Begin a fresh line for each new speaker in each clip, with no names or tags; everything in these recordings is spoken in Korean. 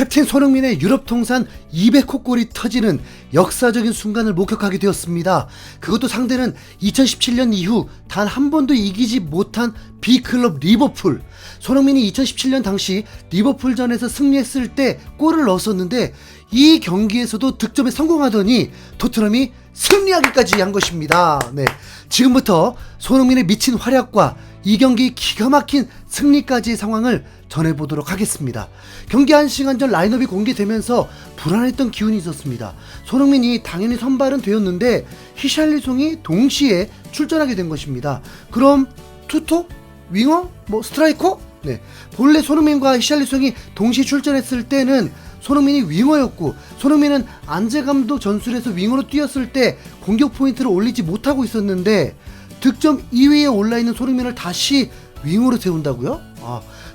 캡틴 손흥민의 유럽 통산 200호 골이 터지는 역사적인 순간을 목격하게 되었습니다. 그것도 상대는 2017년 이후 단 한 번도 이기지 못한 B클럽 리버풀. 손흥민이 2017년 당시 리버풀전에서 승리했을 때 골을 넣었었는데 이 경기에서도 득점에 성공하더니 토트넘이 승리하기까지 한 것입니다. 네, 지금부터 손흥민의 미친 활약과 이 경기 기가 막힌 승리까지의 상황을 전해보도록 하겠습니다. 경기 1시간 전 라인업이 공개되면서 불안했던 기운이 있었습니다. 손흥민이 당연히 선발은 되었는데 히샬리송이 동시에 출전하게 된 것입니다. 그럼 투톱? 윙어? 스트라이커? 네, 본래 손흥민과 히샬리송이 동시에 출전했을 때는 손흥민이 윙어였고 손흥민은 안제 감독 전술에서 윙어로 뛰었을 때 공격 포인트를 올리지 못하고 있었는데 득점 2위에 올라있는 손흥민을 다시 윙어로 세운다고요?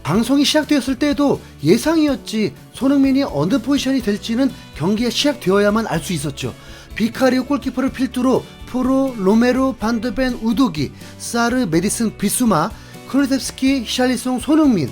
방송이 시작되었을 때도 예상이었지 손흥민이 어느 포지션이 될지는 경기가 시작되어야만 알 수 있었죠. 비카리오 골키퍼를 필두로 포로, 로메로, 반더벤, 우도기, 사르, 메디슨, 비수마, 클루셉스키, 히샬리송, 손흥민,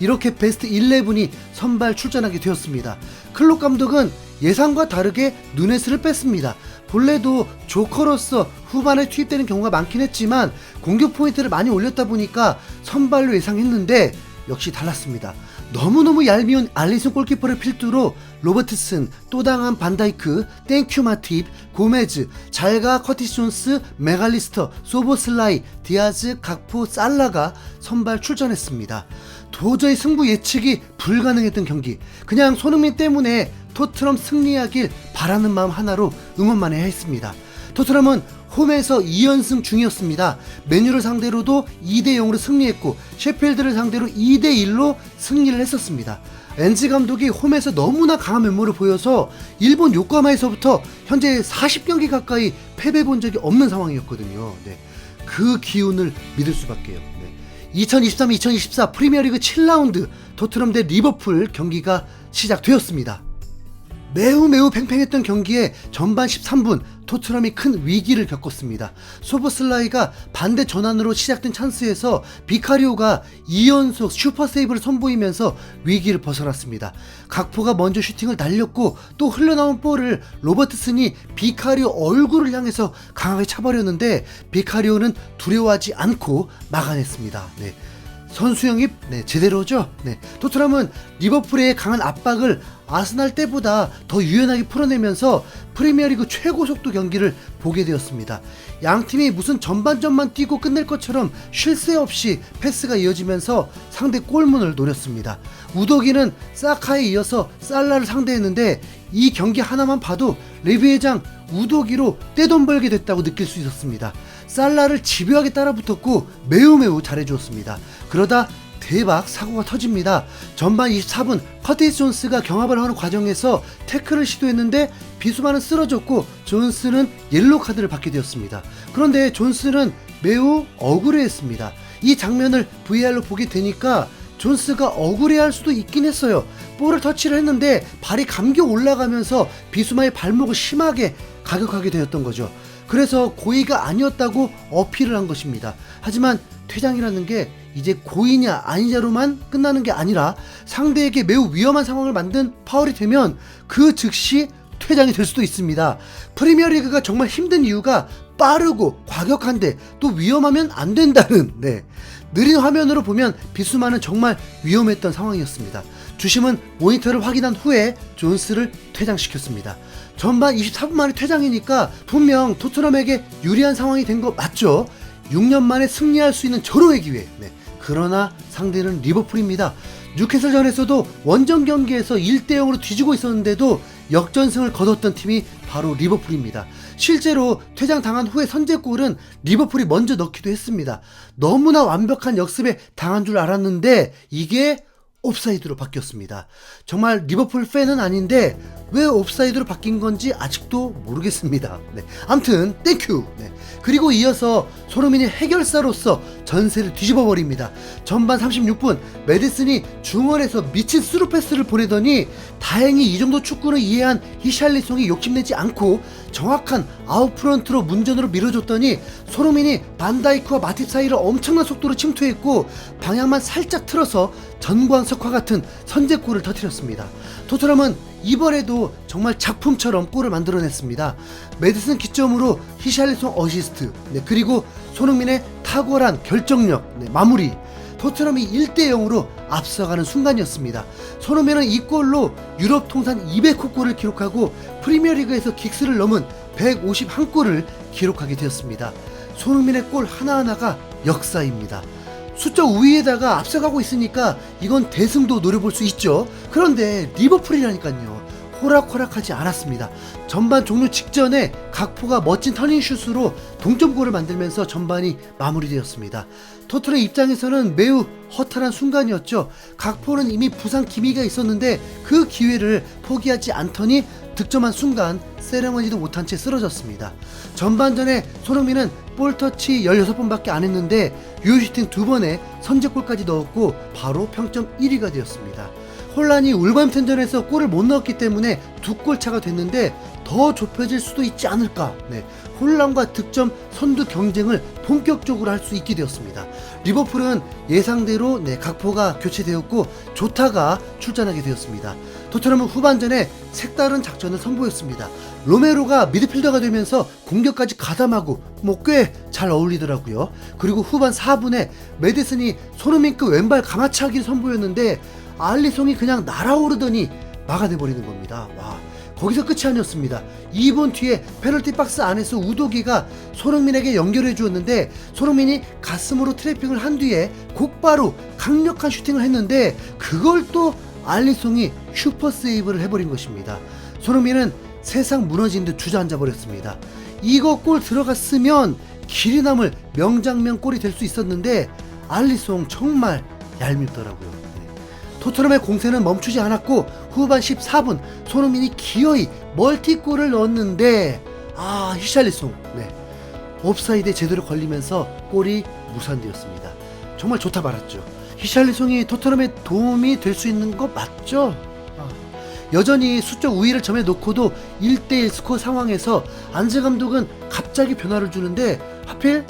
이렇게 베스트 11이 선발 출전하게 되었습니다. 클롭 감독은 예상과 다르게 누네스를 뺐습니다. 본래도 조커로서 후반에 투입되는 경우가 많긴 했지만 공격 포인트를 많이 올렸다 보니까 선발로 예상했는데 역시 달랐습니다. 너무너무 얄미운 알리슨 골키퍼를 필두로 로버트슨, 또 당한 반다이크, 땡큐 마팁, 고메즈, 잘가 커티스 존스, 메갈리스터, 소보슬라이, 디아즈, 각포, 살라가 선발 출전했습니다. 도저히 승부 예측이 불가능했던 경기. 그냥 손흥민 때문에 토트넘 승리하길 바라는 마음 하나로 응원만 해야 했습니다. 토트넘은 홈에서 2연승 중이었습니다. 맨유를 상대로도 2대0으로 승리했고 셰필드를 상대로 2대1로 승리를 했었습니다. 엔지 감독이 홈에서 너무나 강한 면모를 보여서 일본 요코하마에서부터 현재 40경기 가까이 패배 본 적이 없는 상황이었거든요. 네, 그 기운을 믿을 수밖에요. 2023-2024 프리미어리그 7라운드 토트넘 대 리버풀 경기가 시작되었습니다. 매우 팽팽했던 경기에 전반 13분 토트넘이 큰 위기를 겪었습니다. 소보슬라이가 반대 전환으로 시작된 찬스에서 비카리오가 2연속 슈퍼세이브를 선보이면서 위기를 벗어났습니다. 각포가 먼저 슈팅을 날렸고 또 흘러나온 볼을 로버트슨이 비카리오 얼굴을 향해서 강하게 차버렸는데 비카리오는 두려워하지 않고 막아냈습니다. 네, 선수영입 제대로죠. 토트넘은 리버풀의 강한 압박을 아스날 때보다 더 유연하게 풀어내면서 프리미어리그 최고 속도 경기를 보게 되었습니다. 양팀이 무슨 전반전만 뛰고 끝낼 것처럼 쉴 새 없이 패스가 이어지면서 상대 골문을 노렸습니다. 우도기는 사카에 이어서 살라를 상대했는데 이 경기 하나만 봐도 레비 회장 우도기로 떼돈 벌게 됐다고 느낄 수 있었습니다. 살라를 집요하게 따라붙었고 매우 잘해주었습니다. 그러다 대박 사고가 터집니다. 전반 24분 커티스 존스가 경합을 하는 과정에서 태클을 시도했는데 비수마는 쓰러졌고 존스는 옐로우 카드를 받게 되었습니다. 그런데 존스는 매우 억울해했습니다. 이 장면을 VR로 보게 되니까 존스가 억울해할 수도 있긴 했어요. 볼을 터치를 했는데 발이 감겨 올라가면서 비수마의 발목을 심하게 가격하게 되었던 거죠. 그래서 고의가 아니었다고 어필을 한 것입니다. 하지만 퇴장이라는 게 이제 고의냐 아니냐로만 끝나는 게 아니라 상대에게 매우 위험한 상황을 만든 파울이 되면 그 즉시 퇴장이 될 수도 있습니다. 프리미어리그가 정말 힘든 이유가 빠르고 과격한데 또 위험하면 안 된다는 느린 화면으로 보면 비수마는 정말 위험했던 상황이었습니다. 주심은 모니터를 확인한 후에 존스를 퇴장시켰습니다. 전반 24분 만에 퇴장이니까 분명 토트넘에게 유리한 상황이 된 거 맞죠? 6년 만에 승리할 수 있는 절호의 기회. 그러나 상대는 리버풀입니다. 뉴캐슬전에서도 원정 경기에서 1대0으로 뒤지고 있었는데도 역전승을 거뒀던 팀이 바로 리버풀입니다. 실제로 퇴장당한 후에 선제골은 리버풀이 먼저 넣기도 했습니다. 너무나 완벽한 역습에 당한 줄 알았는데 이게 옵사이드로 바뀌었습니다. 정말 리버풀 팬은 아닌데 왜 옵사이드로 바뀐 건지 아직도 모르겠습니다. 암튼 땡큐. 그리고 이어서 손흥민이 해결사로서 전세를 뒤집어 버립니다. 전반 36분 메디슨이 중원에서 미친 스루 패스를 보내더니 다행히 이 정도 축구를 이해한 히샬리송이 욕심내지 않고 정확한 아웃프런트로 문전으로 밀어줬더니 손흥민이 반다이크와 마팁 사이를 엄청난 속도로 침투했고 방향만 살짝 틀어서 전광석화 같은 선제골을 터뜨렸습니다. 토트넘은 이번에도 정말 작품처럼 골을 만들어냈습니다. 메디슨 기점으로 히샬리송 어시스트, 그리고 손흥민의 탁월한 결정력, 마무리. 토트넘이 1대0으로 앞서가는 순간이었습니다. 손흥민은 이 골로 유럽 통산 200호 골을 기록하고 프리미어리그에서 긱스를 넘은 151골을 기록하게 되었습니다. 손흥민의 골 하나하나가 역사입니다. 숫자 우위에다가 앞서가고 있으니까 이건 대승도 노려볼 수 있죠. 그런데 리버풀이라니까요. 호락호락하지 않았습니다. 전반 종료 직전에 각포가 멋진 터닝슛으로 동점골을 만들면서 전반이 마무리되었습니다. 토트넘 입장에서는 매우 허탈한 순간이었죠. 각포는 이미 부상 기미가 있었는데 그 기회를 포기하지 않더니 득점한 순간 세레머니도 못한 채 쓰러졌습니다. 전반전에 손흥민은 볼터치 16번밖에 안 했는데 유효슈팅 2번에 선제골까지 넣었고 바로 평점 1위가 되었습니다. 혼란이 울버햄튼전에서 골을 못 넣었기 때문에 2골 차가 됐는데 더 좁혀질 수도 있지 않을까. 혼란과 득점 선두 경쟁을 본격적으로 할 수 있게 되었습니다. 리버풀은 예상대로 각포가 교체되었고 조타가 출전하게 되었습니다. 토트넘은 후반전에 색다른 작전을 선보였습니다. 로메로가 미드필더가 되면서 공격까지 가담하고 꽤 잘 어울리더라고요. 그리고 후반 4분에 메디슨이 손흥민급 왼발 가마차기를 선보였는데 알리송이 그냥 날아오르더니 막아내버리는 겁니다. 와, 거기서 끝이 아니었습니다. 2분 뒤에 페널티 박스 안에서 우도기가 손흥민에게 연결해 주었는데 손흥민이 가슴으로 트래핑을 한 뒤에 곧바로 강력한 슈팅을 했는데 그걸 또 알리송이 슈퍼 세이브를 해버린 것입니다. 손흥민은 세상 무너진 듯 주저앉아 버렸습니다. 이거 골 들어갔으면 길이 남을 명장면 골이 될 수 있었는데 알리송 정말 얄밉더라고요. 토트넘의 공세는 멈추지 않았고 후반 14분 손흥민이 기어이 멀티골을 넣었는데 히샬리송 옵사이드에 제대로 걸리면서 골이 무산되었습니다. 정말 좋다 말았죠. 히샬리송이 토트넘에 도움이 될 수 있는 거 맞죠? 여전히 수적 우위를 점에 놓고도 1대1 스코어 상황에서 안제 감독은 갑자기 변화를 주는데 하필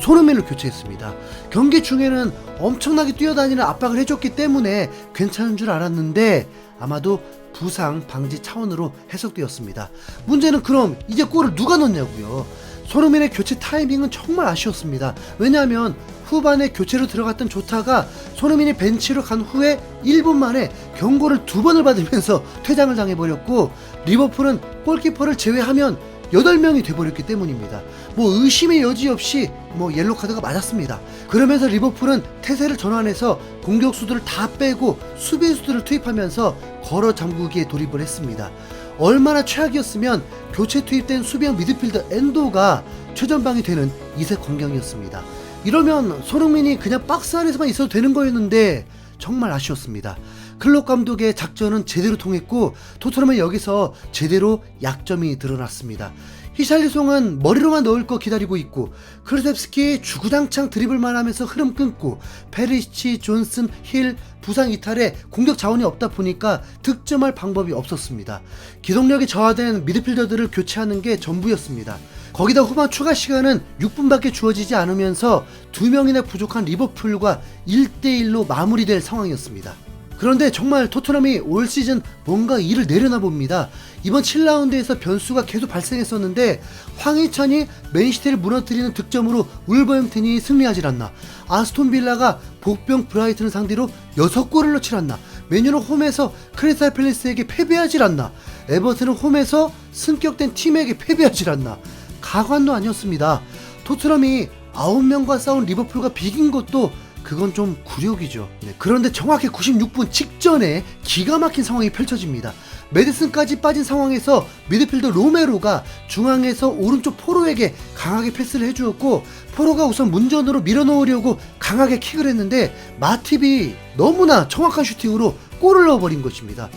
손흥민을 교체했습니다. 경기 중에는 엄청나게 뛰어다니는 압박을 해줬기 때문에 괜찮은 줄 알았는데 아마도 부상 방지 차원으로 해석되었습니다. 문제는 그럼 이제 골을 누가 넣냐고요. 손흥민의 교체 타이밍은 정말 아쉬웠습니다. 왜냐하면 후반에 교체로 들어갔던 조타가 손흥민이 벤치로 간 후에 1분 만에 경고를 2번을 받으면서 퇴장을 당해버렸고 리버풀은 골키퍼를 제외하면 8명이 돼버렸기 때문입니다. 의심의 여지 없이 옐로카드가 맞았습니다. 그러면서 리버풀은 태세를 전환해서 공격수들을 다 빼고 수비수들을 투입하면서 걸어 잠그기에 돌입을 했습니다. 얼마나 최악이었으면 교체 투입된 수비형 미드필더 엔도가 최전방이 되는 이색 광경이었습니다. 이러면 손흥민이 그냥 박스 안에서만 있어도 되는 거였는데 정말 아쉬웠습니다. 클롭 감독의 작전은 제대로 통했고 토트넘은 여기서 제대로 약점이 드러났습니다. 히샬리송은 머리로만 넣을 거 기다리고 있고 크루셉스키 주구장창 드리블만 하면서 흐름 끊고 페리시치, 존슨, 힐 부상 이탈에 공격 자원이 없다 보니까 득점할 방법이 없었습니다. 기동력이 저하된 미드필더들을 교체하는 게 전부였습니다. 거기다 후반 추가 시간은 6분밖에 주어지지 않으면서 2명이나 부족한 리버풀과 1대1로 마무리될 상황이었습니다. 그런데 정말 토트넘이 올 시즌 뭔가 일을 내려나 봅니다. 이번 7라운드에서 변수가 계속 발생했었는데 황희찬이 맨시티를 무너뜨리는 득점으로 울버햄튼이 승리하질 않나, 아스톤빌라가 복병 브라이튼을 상대로 6골을 넣질 않나, 맨유는 홈에서 크리스탈 팰리스에게 패배하질 않나, 에버튼은 홈에서 승격된 팀에게 패배하질 않나. 가관도 아니었습니다. 토트넘이 9명과 싸운 리버풀과 비긴 것도 그건 좀 굴욕이죠. 그런데 정확히 96분 직전에 기가 막힌 상황이 펼쳐집니다. 메디슨까지 빠진 상황에서 미드필더 로메로가 중앙에서 오른쪽 포로에게 강하게 패스를 해주었고 포로가 우선 문전으로 밀어넣으려고 강하게 킥을 했는데 마팁이 너무나 정확한 슈팅으로 골을 넣어버린 것입니다.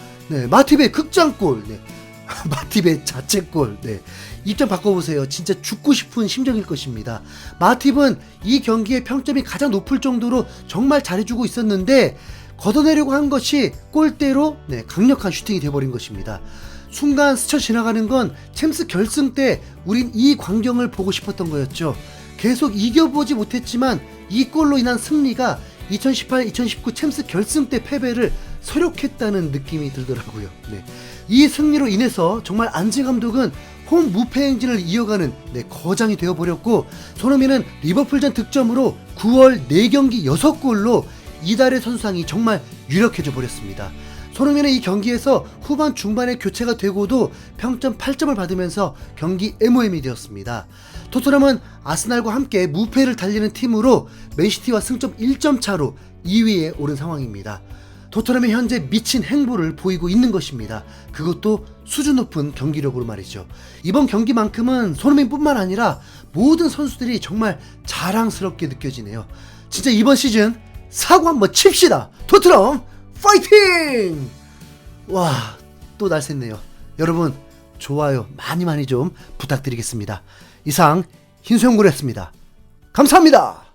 마팁의 극장골, 마팁의 자책골. 입장 바꿔보세요. 진짜 죽고 싶은 심정일 것입니다. 마팁은 이 경기의 평점이 가장 높을 정도로 정말 잘해주고 있었는데 걷어내려고 한 것이 골대로 강력한 슈팅이 돼버린 것입니다. 순간 스쳐 지나가는 건 챔스 결승 때 우린 이 광경을 보고 싶었던 거였죠. 계속 이겨보지 못했지만 이 골로 인한 승리가 2018-2019 챔스 결승 때 패배를 서력했다는 느낌이 들더라고요. 네. 이 승리로 인해서 정말 안지 감독은 홈 무패 행진을 이어가는 거장이 되어버렸고, 손흥민은 리버풀전 득점으로 9월 4경기 6골로 이달의 선수상이 정말 유력해져 버렸습니다. 손흥민은 이 경기에서 후반 중반에 교체가 되고도 평점 8점을 받으면서 경기 MOM이 되었습니다. 토트넘은 아스날과 함께 무패를 달리는 팀으로 맨시티와 승점 1점 차로 2위에 오른 상황입니다. 토트넘이 현재 미친 행보를 보이고 있는 것입니다. 그것도 수준 높은 경기력으로 말이죠. 이번 경기만큼은 손흥민뿐만 아니라 모든 선수들이 정말 자랑스럽게 느껴지네요. 진짜 이번 시즌 사고 한번 칩시다. 토트넘 파이팅! 와, 또 날 샜네요. 여러분 좋아요 많이 좀 부탁드리겠습니다. 이상 흰수영구였습니다. 감사합니다.